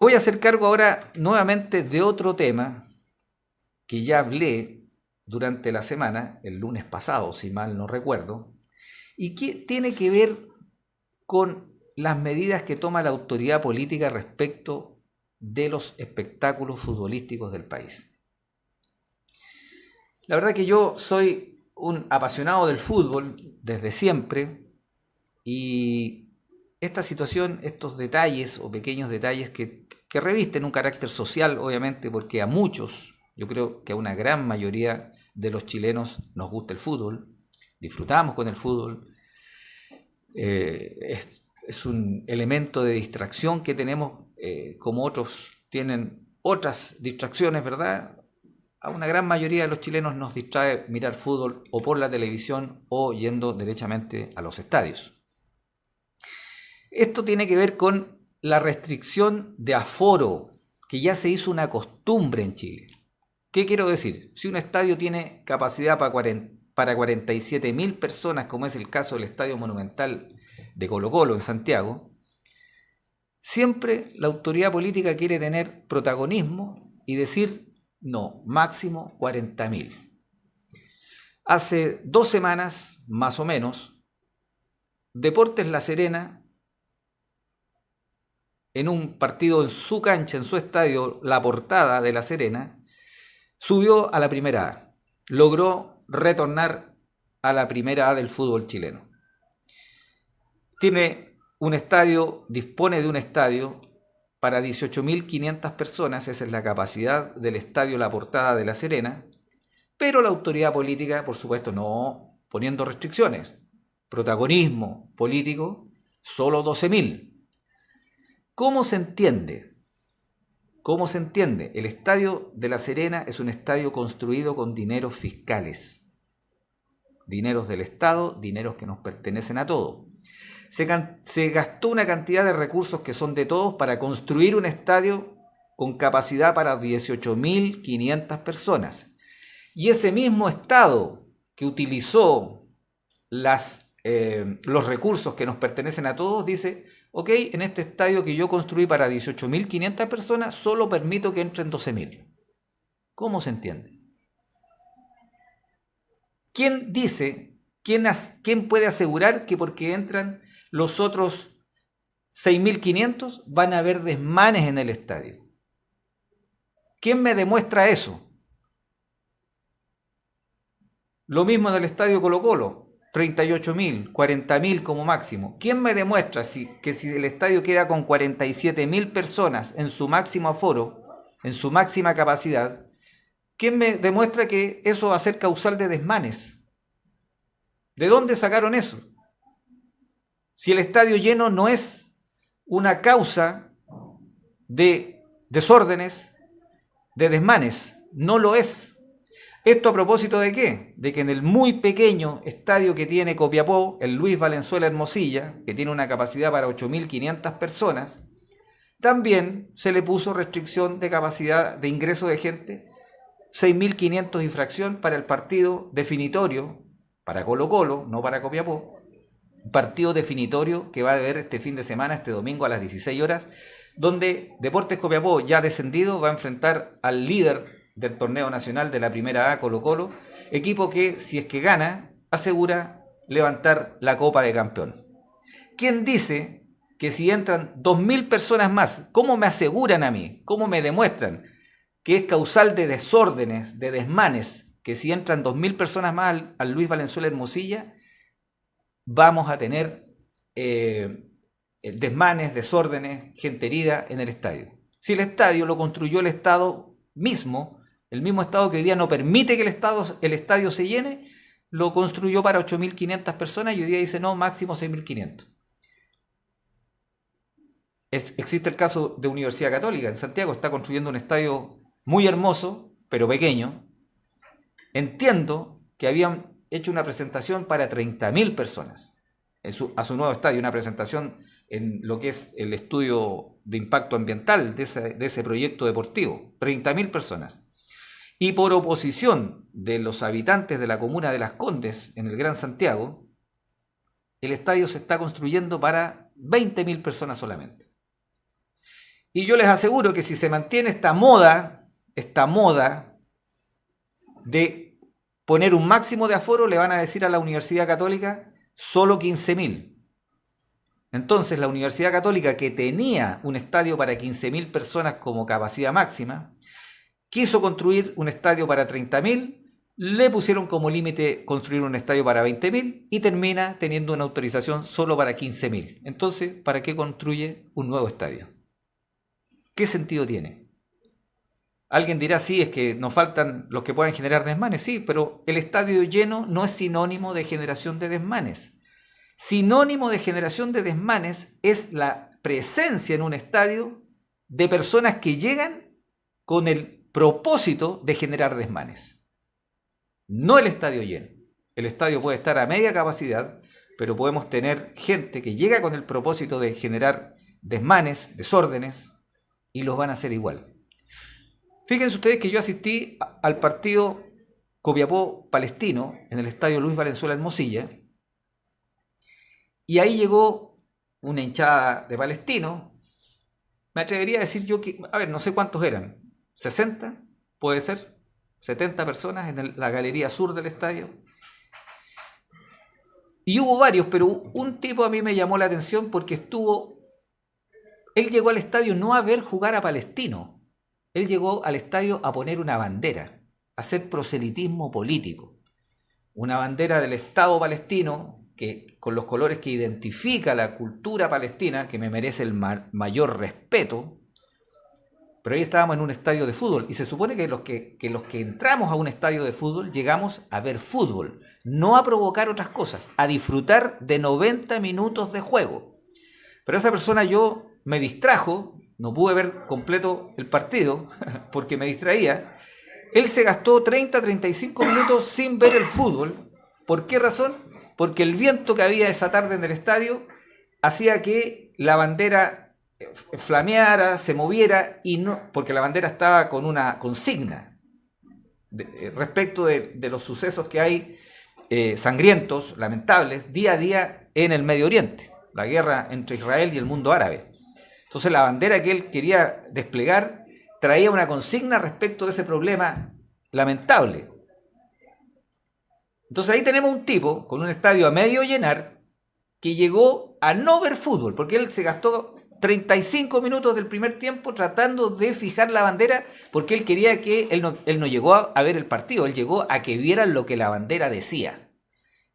Voy a hacer cargo ahora nuevamente de otro tema que ya hablé durante la semana, el lunes pasado, si mal no recuerdo, y que tiene que ver con las medidas que toma la autoridad política respecto de los espectáculos futbolísticos del país. La verdad que yo soy un apasionado del fútbol desde siempre y esta situación, estos detalles o pequeños detalles que revisten un carácter social, obviamente, porque a muchos, yo creo que a una gran mayoría de los chilenos nos gusta el fútbol, disfrutamos con el fútbol, es un elemento de distracción que tenemos, como otros tienen otras distracciones, ¿verdad? A una gran mayoría de los chilenos nos distrae mirar fútbol o por la televisión o yendo derechamente a los estadios. Esto tiene que ver con la restricción de aforo, que ya se hizo una costumbre en Chile. ¿Qué quiero decir? Si un estadio tiene capacidad para 47.000 personas, como es el caso del Estadio Monumental de Colo-Colo en Santiago, siempre la autoridad política quiere tener protagonismo y decir, no, máximo 40.000. Hace 2 semanas, más o menos, Deportes La Serena, en un partido en su cancha, en su estadio, La Portada de La Serena, subió a la primera A. Logró retornar a la primera A del fútbol chileno. Dispone de un estadio para 18.500 personas, esa es la capacidad del estadio La Portada de La Serena, pero la autoridad política, por supuesto, no poniendo restricciones. Protagonismo político, solo 12.000. ¿Cómo se entiende? ¿Cómo se entiende? El estadio de La Serena es un estadio construido con dineros fiscales. Dineros del Estado, dineros que nos pertenecen a todos. Se gastó una cantidad de recursos que son de todos para construir un estadio con capacidad para 18.500 personas. Y ese mismo Estado que utilizó los recursos que nos pertenecen a todos dice, ok, en este estadio que yo construí para 18.500 personas solo permito que entren 12.000. ¿Cómo se entiende? ¿Quién dice, quién puede asegurar que porque entran los otros 6.500 van a haber desmanes en el estadio? ¿Quién me demuestra eso? Lo mismo en el estadio Colo-Colo. 38.000, 40.000 como máximo. ¿Quién me demuestra que si el estadio queda con 47.000 personas en su máximo aforo, en su máxima capacidad, quién me demuestra que eso va a ser causal de desmanes? ¿De dónde sacaron eso? Si el estadio lleno no es una causa de desórdenes, de desmanes, no lo es. ¿Esto a propósito de qué? De que en el muy pequeño estadio que tiene Copiapó, el Luis Valenzuela Hermosilla, que tiene una capacidad para 8.500 personas, también se le puso restricción de capacidad de ingreso de gente, 6.500 infracción para el partido definitorio, para Colo-Colo, no para Copiapó, partido definitorio que va a haber este fin de semana, este domingo a las 16 horas, donde Deportes Copiapó, ya descendido, va a enfrentar al líder del torneo nacional de la primera A, Colo-Colo, equipo que, si es que gana, asegura levantar la Copa de Campeón. ¿Quién dice que si entran 2.000 personas más, cómo me aseguran a mí, cómo me demuestran que es causal de desórdenes, de desmanes, que si entran 2.000 personas más al Luis Valenzuela Hermosilla, vamos a tener desmanes, desórdenes, gente herida en el estadio? Si el estadio lo construyó el Estado mismo, el mismo Estado que hoy día no permite que el estadio se llene, lo construyó para 8.500 personas y hoy día dice no, máximo 6.500. Existe el caso de Universidad Católica. En Santiago está construyendo un estadio muy hermoso, pero pequeño. Entiendo que habían hecho una presentación para 30.000 personas a su nuevo estadio, una presentación en lo que es el estudio de impacto ambiental de ese proyecto deportivo. 30.000 personas. Y por oposición de los habitantes de la comuna de Las Condes, en el Gran Santiago, el estadio se está construyendo para 20.000 personas solamente. Y yo les aseguro que si se mantiene esta moda de poner un máximo de aforo, le van a decir a la Universidad Católica solo 15.000. Entonces la Universidad Católica, que tenía un estadio para 15.000 personas como capacidad máxima, quiso construir un estadio para 30.000, le pusieron como límite construir un estadio para 20.000 y termina teniendo una autorización solo para 15.000. Entonces, ¿para qué construye un nuevo estadio? ¿Qué sentido tiene? Alguien dirá, sí, es que nos faltan los que puedan generar desmanes. Sí, pero el estadio lleno no es sinónimo de generación de desmanes. Sinónimo de generación de desmanes es la presencia en un estadio de personas que llegan con el propósito de generar desmanes. No el estadio lleno. El estadio puede estar a media capacidad, pero podemos tener gente que llega con el propósito de generar desmanes, desórdenes, y los van a hacer igual. Fíjense ustedes que yo asistí al partido Copiapó-Palestino en el estadio Luis Valenzuela en Mosilla, y ahí llegó una hinchada de palestinos. Me atrevería a decir yo que, a ver, no sé cuántos eran, 60, puede ser, 70 personas en la galería sur del estadio. Y hubo varios, pero un tipo a mí me llamó la atención porque él llegó al estadio no a ver jugar a Palestino, él llegó al estadio a poner una bandera, a hacer proselitismo político. Una bandera del Estado palestino, que con los colores que identifica la cultura palestina, que me merece el mayor respeto. Pero ahí estábamos en un estadio de fútbol y se supone que los que entramos a un estadio de fútbol llegamos a ver fútbol, no a provocar otras cosas, a disfrutar de 90 minutos de juego. Pero esa persona yo me distrajo, no pude ver completo el partido porque me distraía. Él se gastó 30-35 minutos sin ver el fútbol. ¿Por qué razón? Porque el viento que había esa tarde en el estadio hacía que la bandera flameara, se moviera, y no, porque la bandera estaba con una consigna respecto de los sucesos que hay sangrientos, lamentables, día a día en el Medio Oriente, la guerra entre Israel y el mundo árabe. Entonces la bandera que él quería desplegar traía una consigna respecto de ese problema lamentable. Entonces ahí tenemos un tipo con un estadio a medio llenar que llegó a no ver fútbol, porque él se gastó 35 minutos del primer tiempo tratando de fijar la bandera, porque él quería que él no llegó a ver el partido, él llegó a que vieran lo que la bandera decía.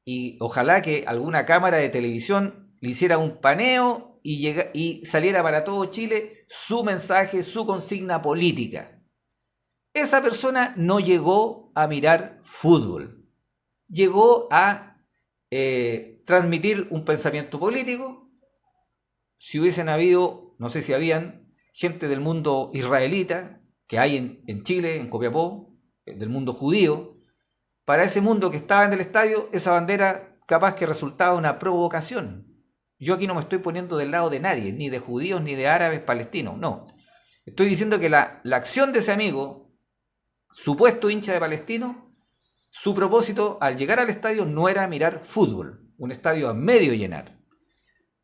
Y ojalá que alguna cámara de televisión le hiciera un paneo y saliera para todo Chile su mensaje, su consigna política. Esa persona no llegó a mirar fútbol. Llegó a transmitir un pensamiento político. Si hubiesen habido, no sé si habían, gente del mundo israelita, que hay en Chile, en Copiapó, del mundo judío, para ese mundo que estaba en el estadio, esa bandera capaz que resultaba una provocación. Yo aquí no me estoy poniendo del lado de nadie, ni de judíos, ni de árabes, palestinos, no. Estoy diciendo que la acción de ese amigo, supuesto hincha de Palestino, su propósito al llegar al estadio no era mirar fútbol, un estadio a medio llenar.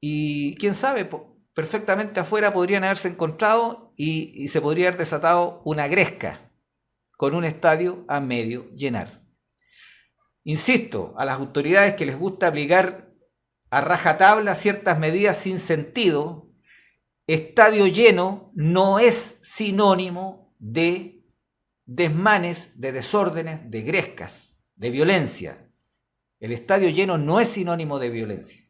Y quién sabe, perfectamente afuera podrían haberse encontrado y se podría haber desatado una gresca con un estadio a medio llenar. Insisto, a las autoridades que les gusta aplicar a rajatabla ciertas medidas sin sentido, estadio lleno no es sinónimo de desmanes, de desórdenes, de grescas, de violencia. El estadio lleno no es sinónimo de violencia.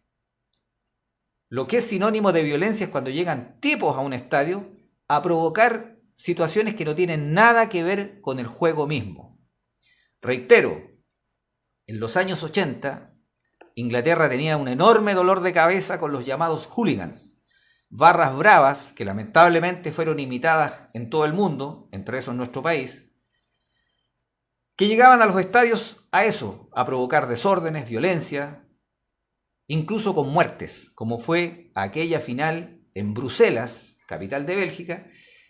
Lo que es sinónimo de violencia es cuando llegan tipos a un estadio a provocar situaciones que no tienen nada que ver con el juego mismo. Reitero, en los años 80, Inglaterra tenía un enorme dolor de cabeza con los llamados hooligans, barras bravas que lamentablemente fueron imitadas en todo el mundo, entre esos en nuestro país, que llegaban a los estadios a eso, a provocar desórdenes, violencia, incluso con muertes, como fue aquella final en Bruselas, capital de Bélgica,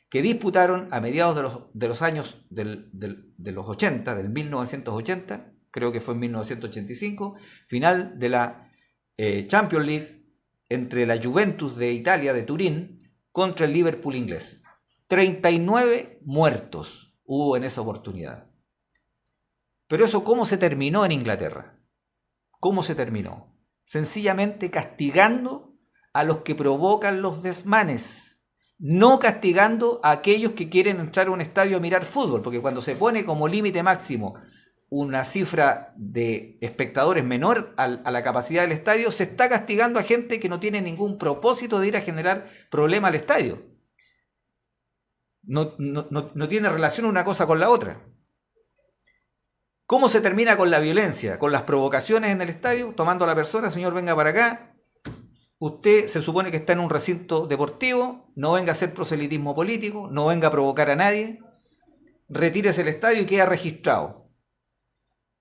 que disputaron a mediados de los años de los 80, del 1980, creo que fue en 1985, final de la Champions League entre la Juventus de Italia, de Turín, contra el Liverpool inglés. 39 muertos hubo en esa oportunidad. Pero eso, ¿cómo se terminó en Inglaterra? ¿Cómo se terminó? Sencillamente castigando a los que provocan los desmanes, no castigando a aquellos que quieren entrar a un estadio a mirar fútbol, porque cuando se pone como límite máximo una cifra de espectadores menor a la capacidad del estadio, se está castigando a gente que no tiene ningún propósito de ir a generar problema al estadio. No tiene relación una cosa con la otra. ¿Cómo se termina con la violencia? Con las provocaciones en el estadio, tomando a la persona, señor, venga para acá. Usted se supone que está en un recinto deportivo, no venga a hacer proselitismo político, no venga a provocar a nadie, retírese del estadio y queda registrado.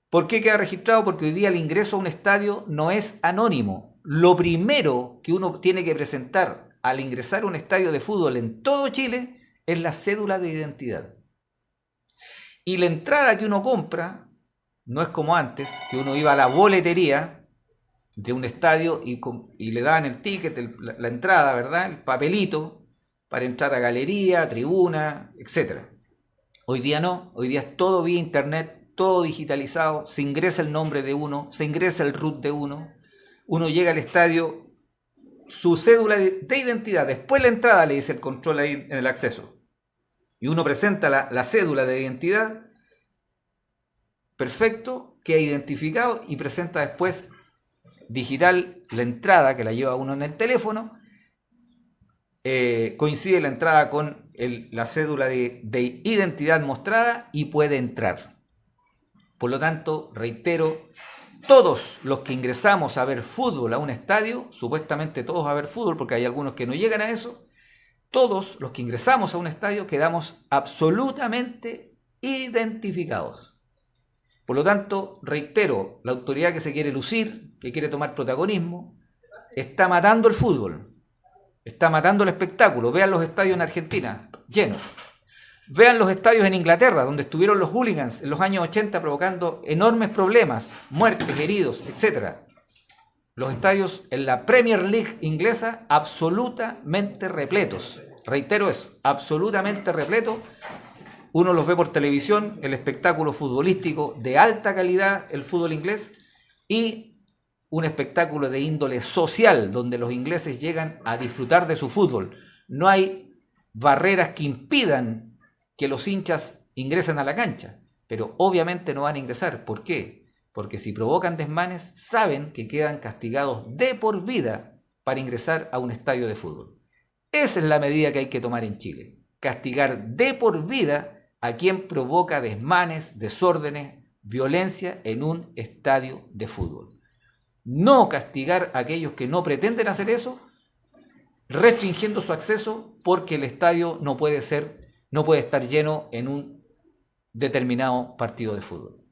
¿Por qué queda registrado? Porque hoy día el ingreso a un estadio no es anónimo. Lo primero que uno tiene que presentar al ingresar a un estadio de fútbol en todo Chile es la cédula de identidad. Y la entrada que uno compra no es como antes, que uno iba a la boletería de un estadio y le daban el ticket, la entrada, ¿verdad? El papelito para entrar a galería, tribuna, etc. Hoy día no, hoy día es todo vía internet, todo digitalizado, se ingresa el nombre de uno, se ingresa el RUT de uno llega al estadio, su cédula de identidad, después la entrada le dice el control ahí en el acceso, y uno presenta la cédula de identidad, perfecto, queda identificado y presenta después digital la entrada que la lleva uno en el teléfono, coincide la entrada con la cédula de identidad mostrada y puede entrar. Por lo tanto, reitero, todos los que ingresamos a ver fútbol a un estadio, supuestamente todos a ver fútbol porque hay algunos que no llegan a eso, todos los que ingresamos a un estadio quedamos absolutamente identificados. Por lo tanto, reitero, la autoridad que se quiere lucir, que quiere tomar protagonismo, está matando el fútbol, está matando el espectáculo. Vean los estadios en Argentina, llenos. Vean los estadios en Inglaterra, donde estuvieron los hooligans en los años 80 provocando enormes problemas, muertes, heridos, etc. Los estadios en la Premier League inglesa absolutamente repletos. Reitero eso, absolutamente repletos. Uno los ve por televisión, el espectáculo futbolístico de alta calidad, el fútbol inglés, y un espectáculo de índole social, donde los ingleses llegan a disfrutar de su fútbol. No hay barreras que impidan que los hinchas ingresen a la cancha, pero obviamente no van a ingresar. ¿Por qué? Porque si provocan desmanes, saben que quedan castigados de por vida para ingresar a un estadio de fútbol. Esa es la medida que hay que tomar en Chile. Castigar de por vida a quien provoca desmanes, desórdenes, violencia en un estadio de fútbol. No castigar a aquellos que no pretenden hacer eso, restringiendo su acceso porque el estadio no puede estar lleno en un determinado partido de fútbol.